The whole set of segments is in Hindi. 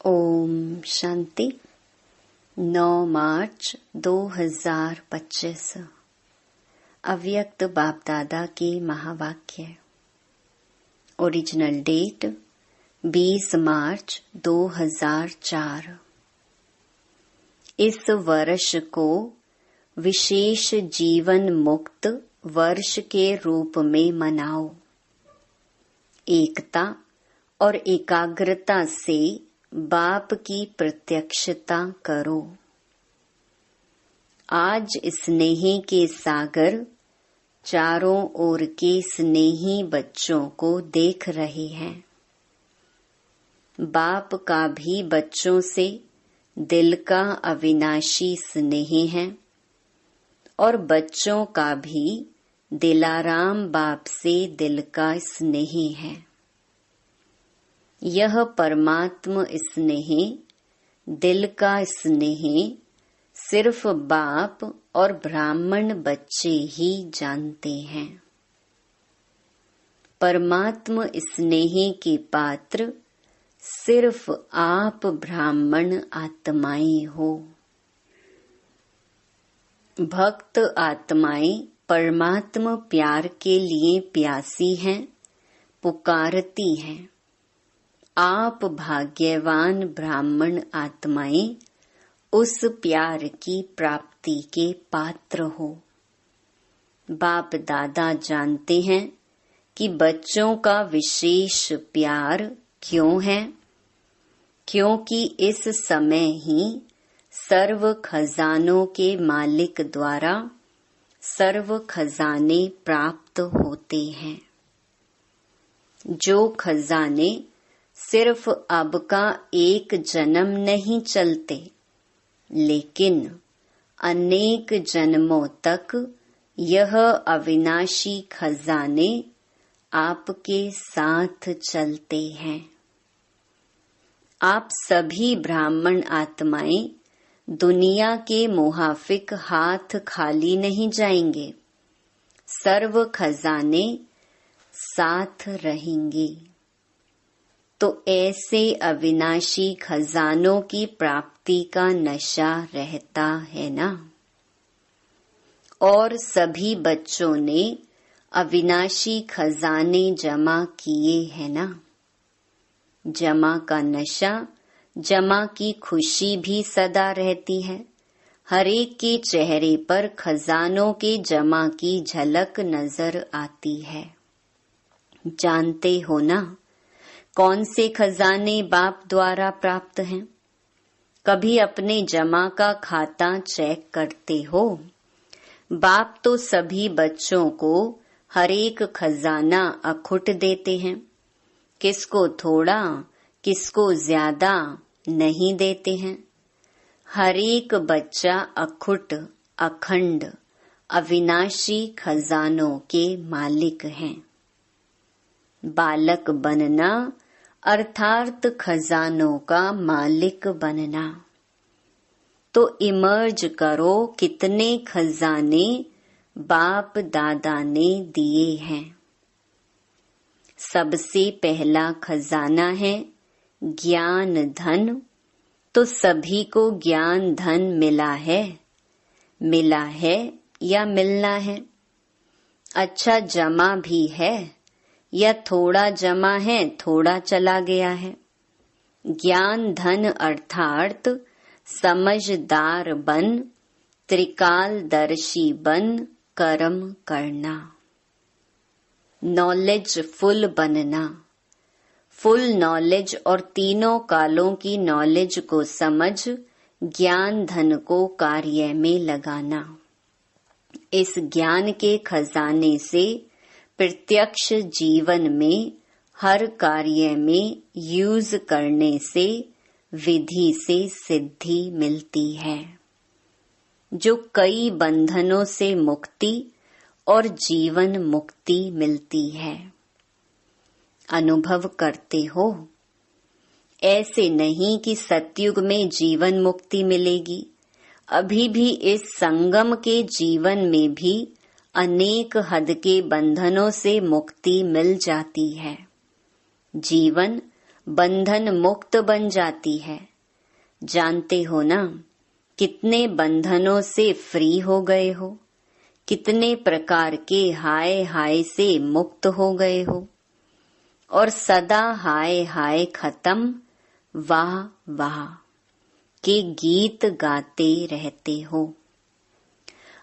ओम शांति। 9 मार्च 2025 अव्यक्त बाप दादा के महावाक्य। ओरिजिनल डेट 20 मार्च 2004। इस वर्ष को विशेष जीवन मुक्त वर्ष के रूप में मनाओ। एकता और एकाग्रता से बाप की प्रत्यक्षता करो। आज स्नेह के सागर चारों ओर के स्नेही बच्चों को देख रहे हैं। बाप का भी बच्चों से दिल का अविनाशी स्नेह है और बच्चों का भी दिलाराम बाप से दिल का स्नेह है। यह परमात्म स्नेह, दिल का स्नेह सिर्फ बाप और ब्राह्मण बच्चे ही जानते हैं। परमात्म स्नेह के पात्र सिर्फ आप ब्राह्मण आत्माएं हो। भक्त आत्माएं परमात्म प्यार के लिए प्यासी हैं, पुकारती हैं। आप भाग्यवान ब्राह्मण आत्माएं उस प्यार की प्राप्ति के पात्र हो। बाप दादा जानते हैं कि बच्चों का विशेष प्यार क्यों है, क्योंकि इस समय ही सर्व खजानों के मालिक द्वारा सर्व खजाने प्राप्त होते हैं। जो खजाने सिर्फ अब का एक जन्म नहीं चलते, लेकिन अनेक जन्मों तक यह अविनाशी खजाने आपके साथ चलते हैं। आप सभी ब्राह्मण आत्माएं दुनिया के मुहाफिक हाथ खाली नहीं जाएंगे। सर्व खजाने साथ रहेंगे। तो ऐसे अविनाशी खजानों की प्राप्ति का नशा रहता है ना। और सभी बच्चों ने अविनाशी खजाने जमा किए हैं ना। जमा का नशा, जमा की खुशी भी सदा रहती है। हर एक के चेहरे पर खजानों के जमा की झलक नजर आती है। जानते हो ना कौन से खजाने बाप द्वारा प्राप्त हैं? कभी अपने जमा का खाता चेक करते हो? बाप तो सभी बच्चों को हर एक खजाना अखुट देते हैं। किसको थोड़ा, किसको ज्यादा नहीं देते हैं। हर एक बच्चा अखुट, अखंड, अविनाशी खजानों के मालिक हैं। बालक बनना अर्थात खजानों का मालिक बनना। तो इमर्ज करो कितने खजाने बाप दादा ने दिए हैं। सबसे पहला खजाना है ज्ञान धन। तो सभी को ज्ञान धन मिला है या मिलना है। अच्छा जमा भी है या थोड़ा जमा है, थोड़ा चला गया है। ज्ञान धन अर्थात समझदार बन, त्रिकालदर्शी बन कर्म करना। नॉलेज फुल बनना। फुल नॉलेज और तीनों कालों की नॉलेज को समझ ज्ञान धन को कार्य में लगाना। इस ज्ञान के खजाने से प्रत्यक्ष जीवन में हर कार्य में यूज करने से विधि से सिद्धि मिलती है, जो कई बंधनों से मुक्ति और जीवन मुक्ति मिलती है। अनुभव करते हो। ऐसे नहीं कि सतयुग में जीवन मुक्ति मिलेगी। अभी भी इस संगम के जीवन में भी अनेक हद के बंधनों से मुक्ति मिल जाती है। जीवन बंधन मुक्त बन जाती है। जानते हो ना, कितने बंधनों से फ्री हो गए हो, कितने प्रकार के हाय हाय से मुक्त हो गए हो, और सदा हाय हाय खत्म वाह वाह के गीत गाते रहते हो।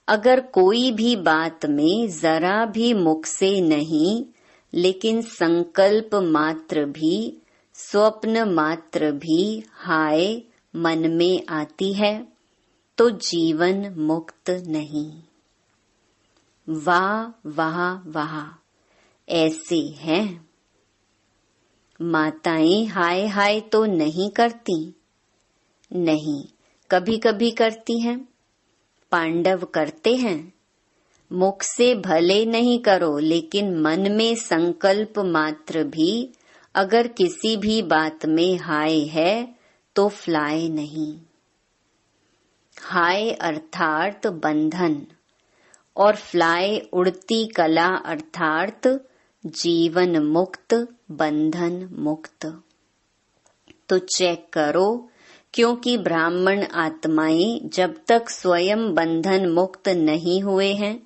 अगर कोई भी बात में जरा भी मुख से नहीं, लेकिन संकल्प मात्र भी, स्वप्न मात्र भी हाय मन में आती है, तो जीवन मुक्त नहीं। वाह वाह वाह, ऐसे हैं। माताएं हाय हाय तो नहीं करती, नहीं, कभी कभी करती हैं। पांडव करते हैं। मुख से भले नहीं करो, लेकिन मन में संकल्प मात्र भी अगर किसी भी बात में हाय है तो फ्लाई नहीं। हाय अर्थात बंधन और फ्लाई उड़ती कला अर्थात जीवन मुक्त, बंधन मुक्त। तो चेक करो, क्योंकि ब्राह्मण आत्माएं जब तक स्वयं बंधन मुक्त नहीं हुए हैं,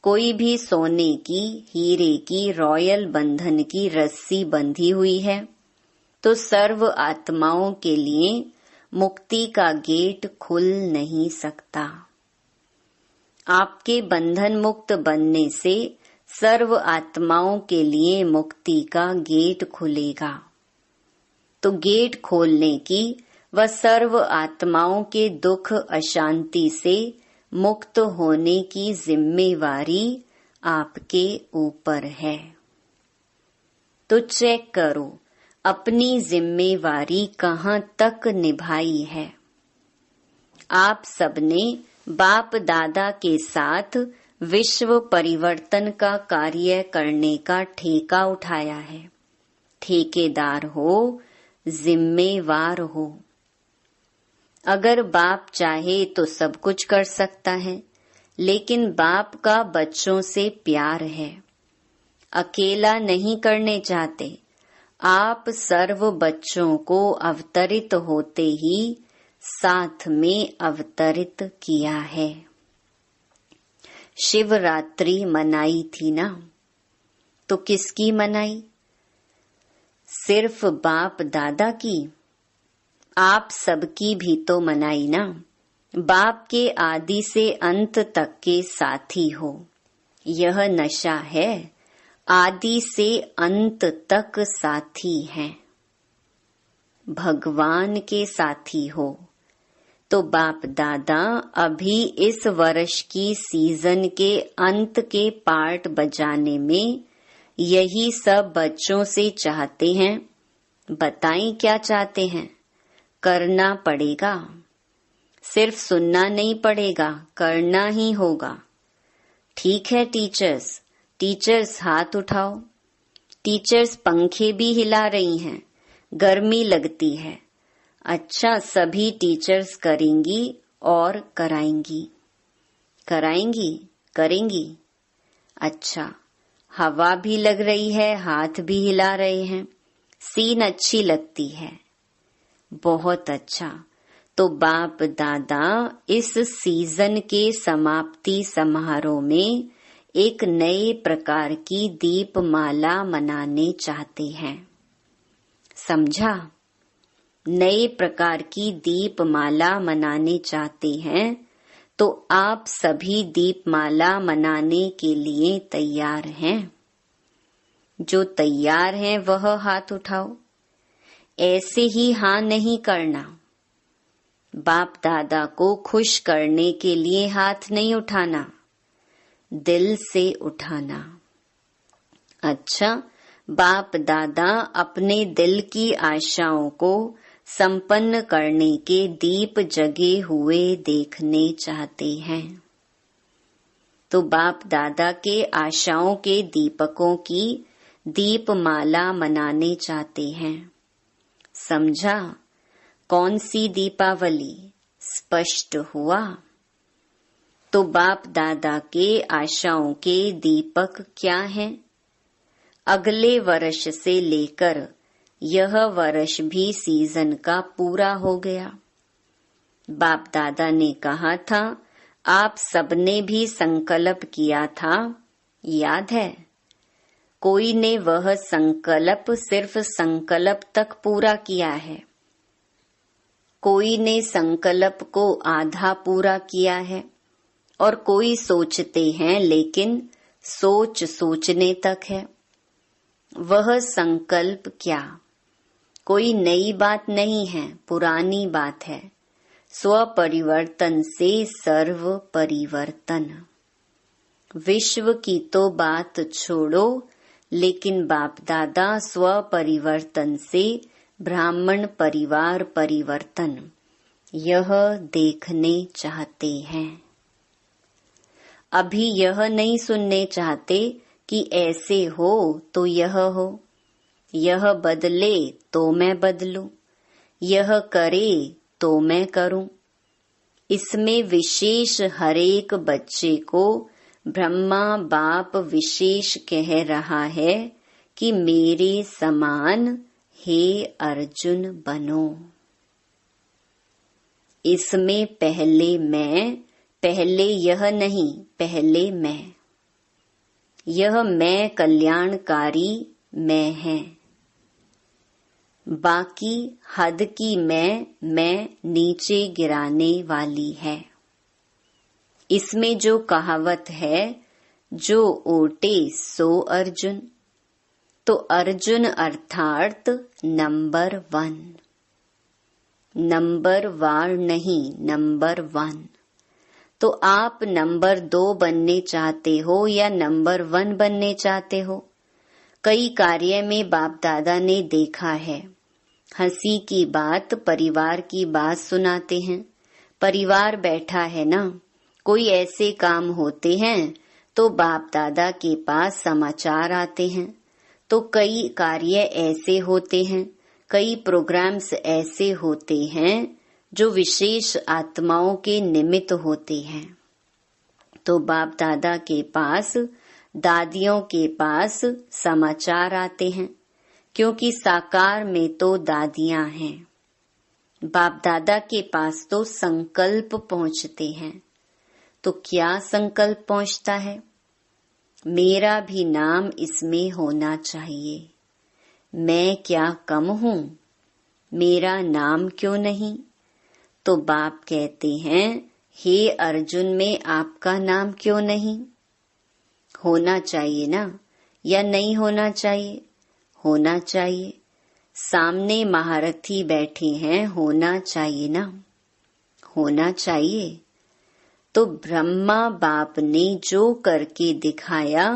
कोई भी सोने की, हीरे की, रॉयल बंधन की रस्सी बंधी हुई है, तो सर्व आत्माओं के लिए मुक्ति का गेट खुल नहीं सकता। आपके बंधन मुक्त बनने से सर्व आत्माओं के लिए मुक्ति का गेट खुलेगा। तो गेट खोलने की व सर्व आत्माओं के दुख अशांति से मुक्त होने की जिम्मेवारी आपके ऊपर है। तो चेक करो अपनी जिम्मेवारी कहाँ तक निभाई है। आप सबने बाप दादा के साथ विश्व परिवर्तन का कार्य करने का ठेका उठाया है। ठेकेदार हो, जिम्मेवार हो। अगर बाप चाहे तो सब कुछ कर सकता है, लेकिन बाप का बच्चों से प्यार है। अकेला नहीं करने चाहते। आप सर्व बच्चों को अवतरित होते ही साथ में अवतरित किया है। शिवरात्रि मनाई थी ना, तो किसकी मनाई? सिर्फ बाप दादा की? आप सबकी भी तो मनाई ना। बाप के आदि से अंत तक के साथी हो। यह नशा है, आदि से अंत तक साथी हैं। भगवान के साथी हो। तो बाप दादा अभी इस वर्ष की सीजन के अंत के पार्ट बजाने में यही सब बच्चों से चाहते हैं। बताएं क्या चाहते हैं? करना पड़ेगा। सिर्फ सुनना नहीं पड़ेगा, करना ही होगा। ठीक है टीचर्स, टीचर्स हाथ उठाओ। टीचर्स पंखे भी हिला रही हैं, गर्मी लगती है। अच्छा, सभी टीचर्स करेंगी और कराएंगी। कराएंगी, करेंगी। अच्छा, हवा भी लग रही है, हाथ भी हिला रहे हैं। सीन अच्छी लगती है। बहुत अच्छा। तो बाप दादा इस सीजन के समाप्ति समारोह में एक नए प्रकार की दीपमाला मनाने चाहते हैं। समझा? नए प्रकार की दीपमाला मनाने चाहते हैं, तो आप सभी दीपमाला मनाने के लिए तैयार हैं? जो तैयार हैं वह हाथ उठाओ। ऐसे ही हाँ नहीं करना। बाप दादा को खुश करने के लिए हाथ नहीं उठाना, दिल से उठाना। अच्छा, बाप दादा अपने दिल की आशाओं को संपन्न करने के दीप जगे हुए देखने चाहते हैं। तो बाप दादा के आशाओं के दीपकों की दीपमाला मनाने चाहते हैं। समझा? कौन सी दीपावली? स्पष्ट हुआ? तो बाप दादा के आशाओं के दीपक क्या हैं? अगले वर्ष से लेकर यह वर्ष भी सीजन का पूरा हो गया। बाप दादा ने कहा था, आप सबने भी संकल्प किया था, याद है? कोई ने वह संकल्प सिर्फ संकल्प तक पूरा किया है, कोई ने संकल्प को आधा पूरा किया है, और कोई सोचते हैं लेकिन सोच सोचने तक है। वह संकल्प क्या कोई नई बात नहीं है, पुरानी बात है। स्व परिवर्तन से सर्व परिवर्तन। विश्व की तो बात छोड़ो, लेकिन बाप दादा स्व परिवर्तन से ब्राह्मण परिवार परिवर्तन यह देखने चाहते हैं। अभी यह नहीं सुनने चाहते कि ऐसे हो तो यह हो, यह बदले तो मैं बदलूं, यह करे तो मैं करूं। इसमें विशेष हरेक बच्चे को ब्रह्मा बाप विशेष कह रहा है कि मेरे समान हे अर्जुन बनो। इसमें पहले मैं, पहले यह नहीं, पहले मैं। यह मैं कल्याणकारी मैं है। बाकी हद की मैं नीचे गिराने वाली है। इसमें जो कहावत है, जो ओटे सो अर्जुन, तो अर्जुन अर्थात नंबर 1, नंबर वार नहीं, नंबर 1। तो आप नंबर 2 बनने चाहते हो या नंबर 1 बनने चाहते हो? कई कार्य में बाप दादा ने देखा है, हंसी की बात, परिवार की बात सुनाते हैं। परिवार बैठा है ना, कोई ऐसे काम होते हैं तो बाप दादा के पास समाचार आते हैं। तो कई कार्य ऐसे होते हैं, कई प्रोग्राम्स ऐसे होते हैं जो विशेष आत्माओं के निमित्त होते हैं। तो बाप दादा के पास, दादियों के पास समाचार आते हैं, क्योंकि साकार में तो दादियां हैं। बाप दादा के पास तो संकल्प पहुंचते हैं। तो क्या संकल्प पहुंचता है? मेरा भी नाम इसमें होना चाहिए। मैं क्या कम हूँ? मेरा नाम क्यों नहीं? तो बाप कहते हैं, हे अर्जुन में आपका नाम क्यों नहीं? होना चाहिए ना, या नहीं होना चाहिए? होना चाहिए। सामने महारथी बैठे हैं, होना चाहिए ना, होना चाहिए। तो ब्रह्मा बाप ने जो करके दिखाया,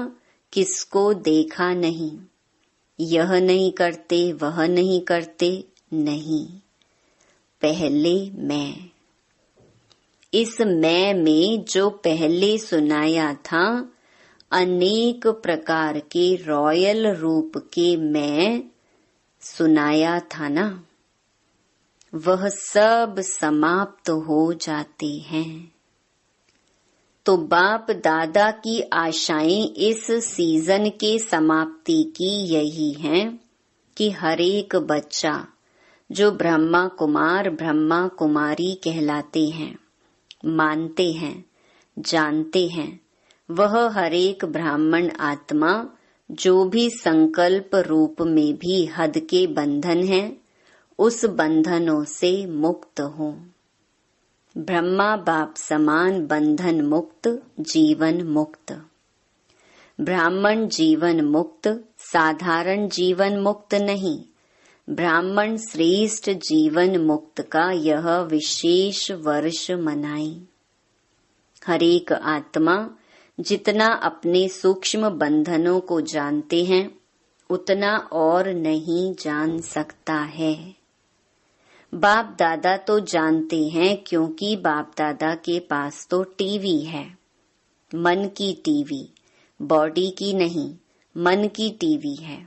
किसको देखा नहीं? यह नहीं करते, वह नहीं करते, नहीं, पहले मैं। इस मैं में जो पहले सुनाया था, अनेक प्रकार के रॉयल रूप के मैं सुनाया था ना, वह सब समाप्त हो जाते हैं। तो बाप दादा की आशाएं इस सीजन के समाप्ति की यही हैं कि हर एक बच्चा जो ब्रह्मा कुमार ब्रह्मा कुमारी कहलाते हैं, मानते हैं, जानते हैं, वह हर एक ब्राह्मण आत्मा जो भी संकल्प रूप में भी हद के बंधन हैं, उस बंधनों से मुक्त हो। ब्रह्मा बाप समान बंधन मुक्त, जीवन मुक्त। ब्राह्मण जीवन मुक्त, साधारण जीवन मुक्त नहीं, ब्राह्मण श्रेष्ठ जीवन मुक्त का यह विशेष वर्ष मनाई। हर एक आत्मा जितना अपने सूक्ष्म बंधनों को जानते हैं, उतना और नहीं जान सकता है। बाप दादा तो जानते हैं, क्योंकि बाप दादा के पास तो टीवी है, मन की टीवी, बॉडी की नहीं, मन की टीवी है।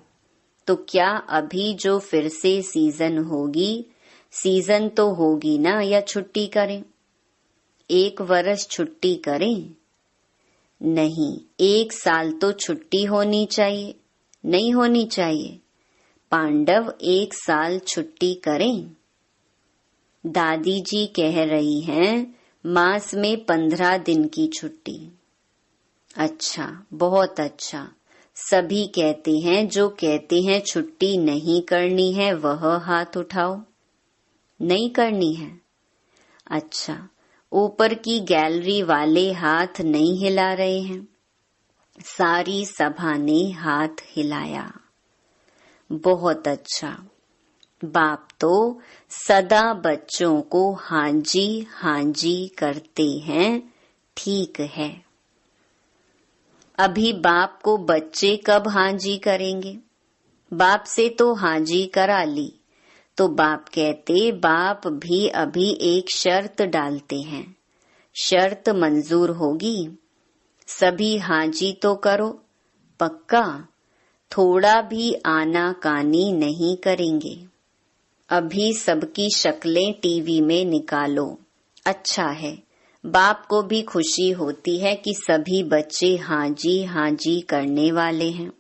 तो क्या अभी जो फिर से सीजन होगी, सीजन तो होगी ना, या छुट्टी करें? 1 वर्ष छुट्टी करें? नहीं, 1 साल तो छुट्टी होनी चाहिए, नहीं होनी चाहिए? पांडव 1 साल छुट्टी करें? दादी जी कह रही हैं मास में 15 दिन की छुट्टी। अच्छा, बहुत अच्छा। सभी कहते हैं, जो कहते हैं छुट्टी नहीं करनी है वह हाथ उठाओ। नहीं करनी है? अच्छा, ऊपर की गैलरी वाले हाथ नहीं हिला रहे हैं। सारी सभा ने हाथ हिलाया। बहुत अच्छा। बाप तो सदा बच्चों को हाँ जी करते हैं, ठीक है। अभी बाप को बच्चे कब हाँ जी करेंगे? बाप से तो हाँ जी करा ली, तो बाप कहते बाप भी अभी एक शर्त डालते हैं। शर्त मंजूर होगी? सभी हाँ जी तो करो, पक्का? थोड़ा भी आनाकानी नहीं करेंगे। अभी सबकी शक्लें टीवी में निकालो। अच्छा है, बाप को भी खुशी होती है कि सभी बच्चे हाँ जी करने वाले हैं।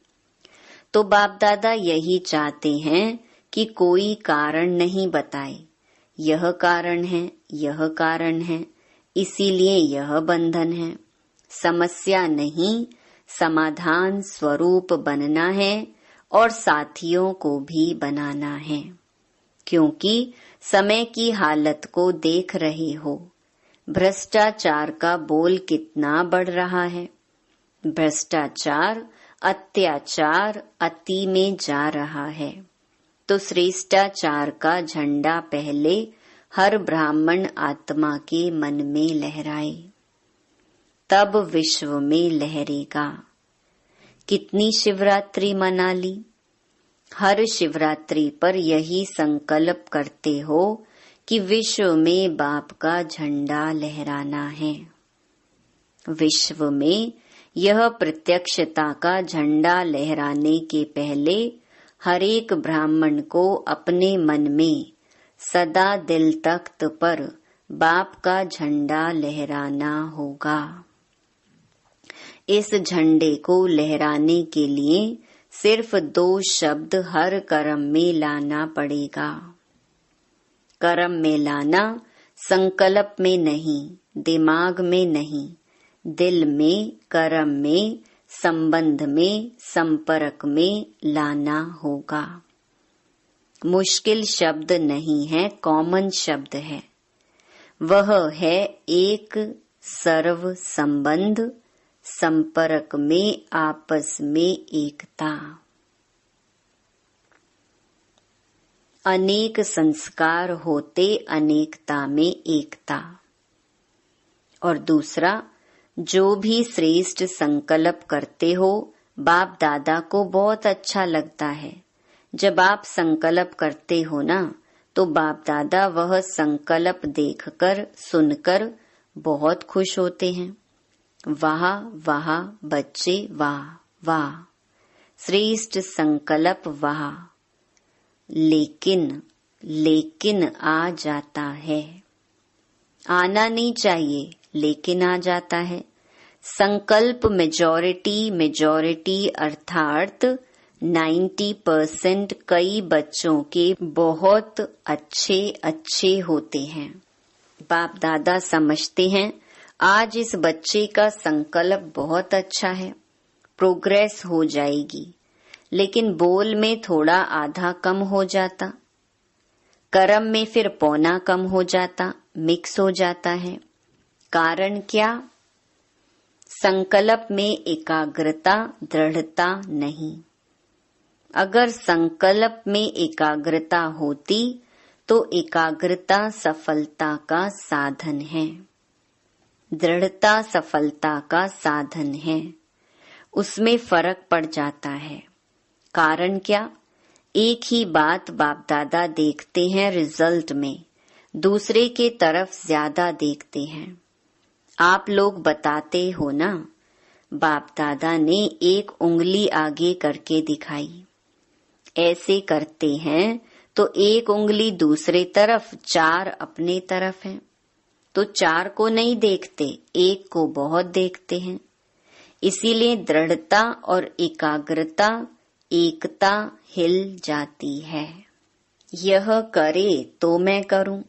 तो बाप दादा यही चाहते हैं कि कोई कारण नहीं बताए, यह कारण है, यह कारण है, इसीलिए यह बंधन है। समस्या नहीं, समाधान स्वरूप बनना है और साथियों को भी बनाना है। क्योंकि समय की हालत को देख रहे हो, भ्रष्टाचार का बोल कितना बढ़ रहा है। भ्रष्टाचार, अत्याचार अति में जा रहा है। तो श्रेष्ठाचार का झंडा पहले हर ब्राह्मण आत्मा के मन में लहराए, तब विश्व में लहरेगा। कितनी शिवरात्रि मना ली? हर शिवरात्रि पर यही संकल्प करते हो कि विश्व में बाप का झंडा लहराना है। विश्व में यह प्रत्यक्षता का झंडा लहराने के पहले हर एक ब्राह्मण को अपने मन में सदा दिल तख्त पर बाप का झंडा लहराना होगा। इस झंडे को लहराने के लिए सिर्फ 2 शब्द हर कर्म में लाना पड़ेगा। कर्म में लाना, संकल्प में नहीं, दिमाग में नहीं, दिल में, कर्म में, संबंध में, संपर्क में लाना होगा। मुश्किल शब्द नहीं है, कॉमन शब्द है। वह है एक सर्व संबंध, संपर्क में आपस में एकता। अनेक संस्कार होते अनेकता में एकता। और दूसरा, जो भी श्रेष्ठ संकल्प करते हो, बाप दादा को बहुत अच्छा लगता है। जब आप संकल्प करते हो ना, तो बाप दादा वह संकल्प देखकर, सुनकर बहुत खुश होते हैं। वाह वाह बच्चे, वाह वाह, श्रेष्ठ संकल्प, वाह। लेकिन आ जाता है। आना नहीं चाहिए, लेकिन आ जाता है। संकल्प मेजॉरिटी अर्थात 90% कई बच्चों के बहुत अच्छे होते हैं। बाप दादा समझते हैं आज इस बच्चे का संकल्प बहुत अच्छा है, प्रोग्रेस हो जाएगी। लेकिन बोल में थोड़ा आधा कम हो जाता, कर्म में फिर पौना कम हो जाता, मिक्स हो जाता है। कारण क्या? संकल्प में एकाग्रता, दृढ़ता नहीं। अगर संकल्प में एकाग्रता होती तो एकाग्रता सफलता का साधन है, दृढ़ता सफलता का साधन है। उसमें फर्क पड़ जाता है। कारण क्या? एक ही बात बाप दादा देखते हैं रिजल्ट में, दूसरे के तरफ ज्यादा देखते हैं। आप लोग बताते हो ना, बाप दादा ने एक उंगली आगे करके दिखाई। ऐसे करते हैं तो एक उंगली दूसरे तरफ, 4 अपने तरफ है। तो 4 को नहीं देखते, एक को बहुत देखते हैं। इसीलिए दृढ़ता और एकाग्रता एकता हिल जाती है। यह करे तो मैं करूं,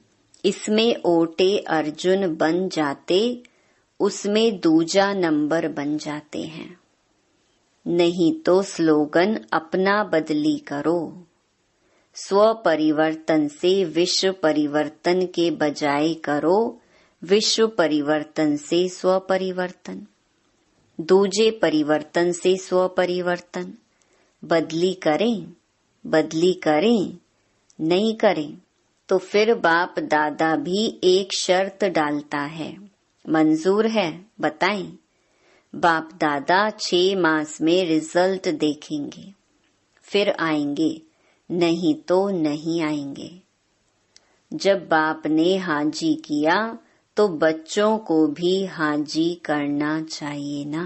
इसमें ओटे अर्जुन बन जाते, उसमें दूजा नंबर बन जाते हैं। नहीं तो स्लोगन अपना बदली करो। स्व परिवर्तन से विश्व परिवर्तन के बजाय करो विश्व परिवर्तन से स्व परिवर्तन, दूजे परिवर्तन से स्व परिवर्तन। बदली करें, नहीं करें तो फिर बाप दादा भी एक शर्त डालता है। मंजूर है? बताएं। बाप दादा 6 मास में रिजल्ट देखेंगे, फिर आएंगे, नहीं तो नहीं आएंगे। जब बाप ने हाजी किया तो बच्चों को भी हाजी करना चाहिए ना।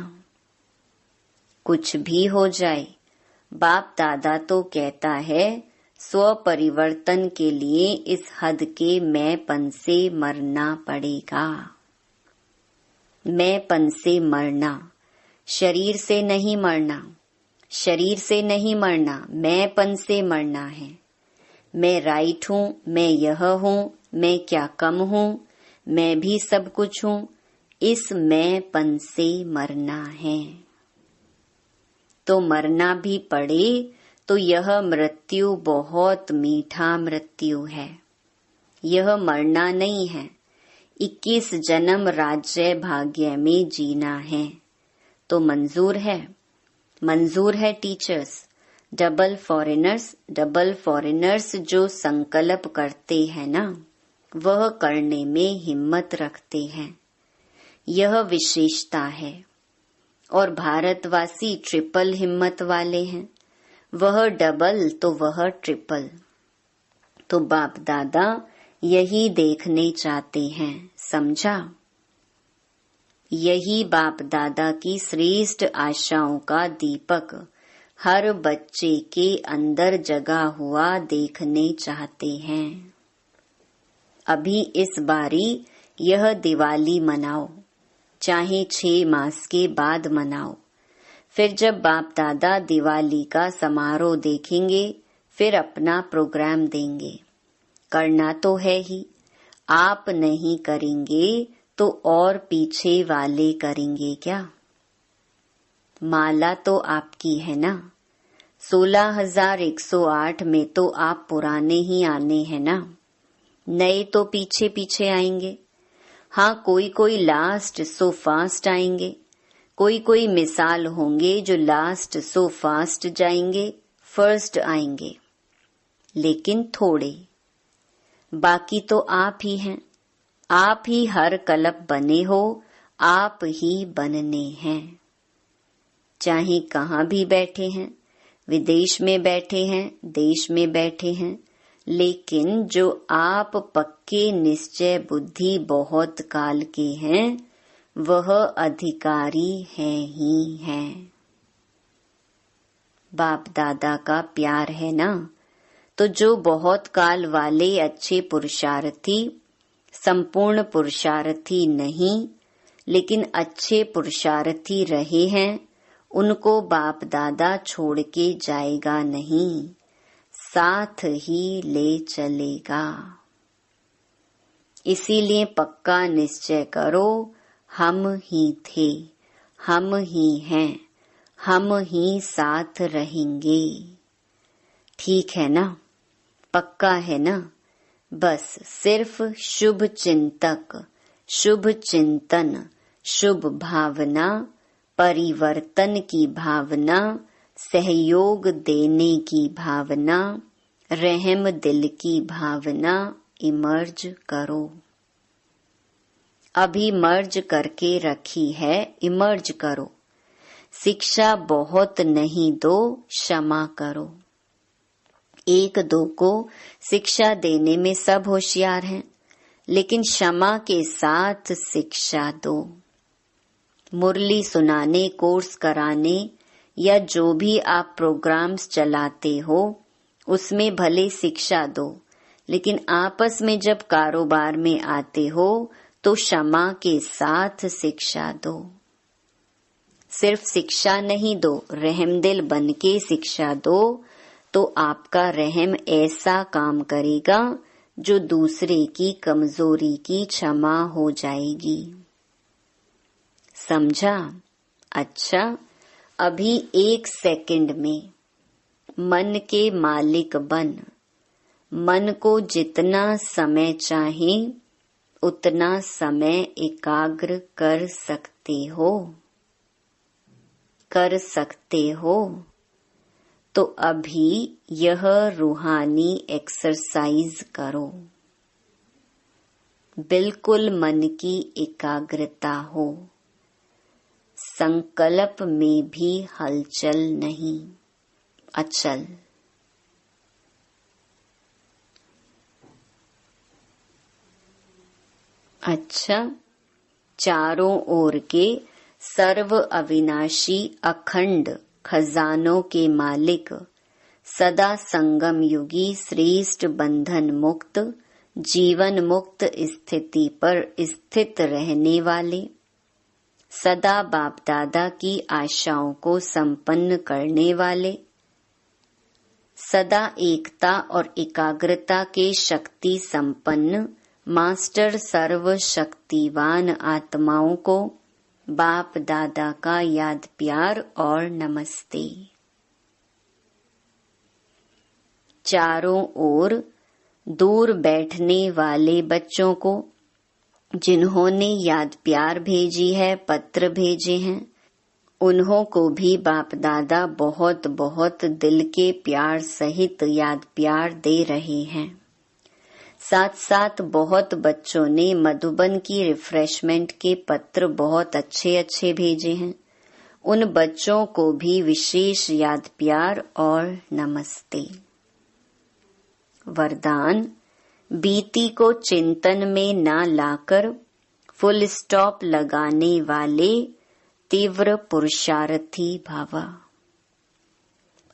कुछ भी हो जाए, बाप दादा तो कहता है स्व परिवर्तन के लिए इस हद के मैंपन से मरना पड़ेगा। मैंपन से मरना, शरीर से नहीं मरना, शरीर से नहीं मरना, मैंपन से मरना है। मैं राइट हूँ, मैं यह हूँ, मैं क्या कम हूँ, मैं भी सब कुछ हूँ, इस मैंपन से मरना है। तो मरना भी पड़े तो यह मृत्यु बहुत मीठा मृत्यु है। यह मरना नहीं है, 21 जन्म राज्य भाग्य में जीना है। तो मंजूर है? मंजूर है टीचर्स। डबल फॉरेनर्स जो संकल्प करते हैं ना, वह करने में हिम्मत रखते हैं। यह विशेषता है। और भारतवासी ट्रिपल हिम्मत वाले हैं। वह डबल तो वह ट्रिपल। तो बाप दादा यही देखने चाहते हैं, समझा? यही बाप दादा की श्रेष्ठ आशाओं का दीपक हर बच्चे के अंदर जगा हुआ देखने चाहते हैं। अभी इस बारी यह दिवाली मनाओ, चाहे 6 मास के बाद मनाओ। फिर जब बाप दादा दिवाली का समारोह देखेंगे, फिर अपना प्रोग्राम देंगे। करना तो है ही, आप नहीं करेंगे तो और पीछे वाले करेंगे क्या? माला तो आपकी है ना। 16,108 में तो आप पुराने ही आने हैं ना। नए तो पीछे पीछे आएंगे। हाँ, कोई लास्ट सो फास्ट आएंगे, कोई मिसाल होंगे जो लास्ट सो फास्ट जाएंगे, फर्स्ट आएंगे, लेकिन थोड़े। बाकी तो आप ही हैं। आप ही हर कल्प बने हो, आप ही बनने हैं। चाहे कहाँ भी बैठे हैं, विदेश में बैठे हैं, देश में बैठे हैं, लेकिन जो आप पक्के निश्चय बुद्धि बहुत काल के हैं, वह अधिकारी है ही है। बाप दादा का प्यार है ना। तो जो बहुत काल वाले अच्छे पुरुषार्थी, संपूर्ण पुरुषार्थी नहीं लेकिन अच्छे पुरुषार्थी रहे हैं, उनको बाप दादा छोड़ के जाएगा नहीं, साथ ही ले चलेगा। इसीलिए पक्का निश्चय करो, हम ही थे, हम ही हैं, हम ही साथ रहेंगे। ठीक है ना? पक्का है ना? बस सिर्फ शुभ चिंतक, शुभ चिंतन, शुभ भावना, परिवर्तन की भावना, सहयोग देने की भावना, रहम दिल की भावना इमर्ज करो। अभी मर्ज करके रखी है, इमर्ज करो। शिक्षा बहुत नहीं दो, क्षमा करो। 1-2 को शिक्षा देने में सब होशियार हैं, लेकिन क्षमा के साथ शिक्षा दो। मुरली सुनाने, कोर्स कराने या जो भी आप प्रोग्राम्स चलाते हो, उसमें भले शिक्षा दो, लेकिन आपस में जब कारोबार में आते हो तो क्षमा के साथ शिक्षा दो। सिर्फ शिक्षा नहीं दो, रहमदिल बन के शिक्षा दो, तो आपका रहम ऐसा काम करेगा जो दूसरे की कमजोरी की क्षमा हो जाएगी। समझा? अच्छा, अभी 1 सेकंड में मन के मालिक बन, मन को जितना समय चाहे उतना समय एकाग्र कर सकते हो। तो अभी यह रूहानी एक्सरसाइज करो। बिल्कुल मन की एकाग्रता हो, संकल्प में भी हलचल नहीं, अचल। अच्छा, चारों ओर के सर्व अविनाशी अखंड खजानों के मालिक, सदा संगम युगी श्रेष्ठ बंधन मुक्त जीवन मुक्त स्थिति पर स्थित रहने वाले, सदा बाप दादा की आशाओं को संपन्न करने वाले, सदा एकता और एकाग्रता के शक्ति संपन्न मास्टर सर्व शक्तिवान आत्माओं को बाप दादा का याद प्यार और नमस्ते। चारों ओर दूर बैठने वाले बच्चों को जिन्होंने याद प्यार भेजी है, पत्र भेजे हैं, उन्हों को भी बाप दादा बहुत बहुत दिल के प्यार सहित याद प्यार दे रहे हैं। साथ साथ बहुत बच्चों ने मधुबन की रिफ्रेशमेंट के पत्र बहुत अच्छे अच्छे भेजे हैं। उन बच्चों को भी विशेष याद प्यार और नमस्ते। वरदान, बीती को चिंतन में ना लाकर फुल स्टॉप लगाने वाले तीव्र पुरुषार्थी भावा।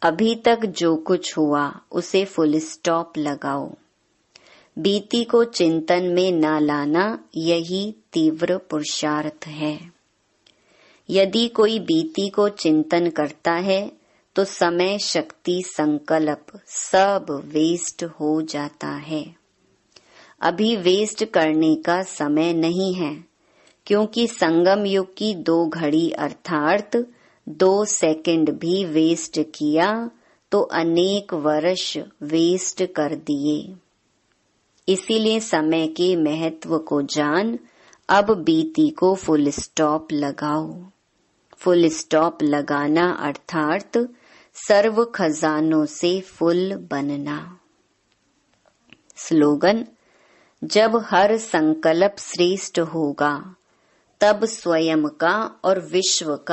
अभी तक जो कुछ हुआ उसे फुल स्टॉप लगाओ। बीती को चिंतन में न लाना यही तीव्र पुरुषार्थ है। यदि कोई बीती को चिंतन करता है तो समय, शक्ति, संकल्प सब वेस्ट हो जाता है। अभी वेस्ट करने का समय नहीं है, क्योंकि संगम युग की 2 घड़ी अर्थात 2 सेकंड भी वेस्ट किया तो अनेक वर्ष वेस्ट कर दिए। इसीलिए समय के महत्व को जान अब बीती को फुल स्टॉप लगाओ। फुल स्टॉप लगाना अर्थात सर्व खजानों से फुल बनना। स्लोगन, जब हर संकल्प श्रेष्ठ होगा तब स्वयं का और विश्व का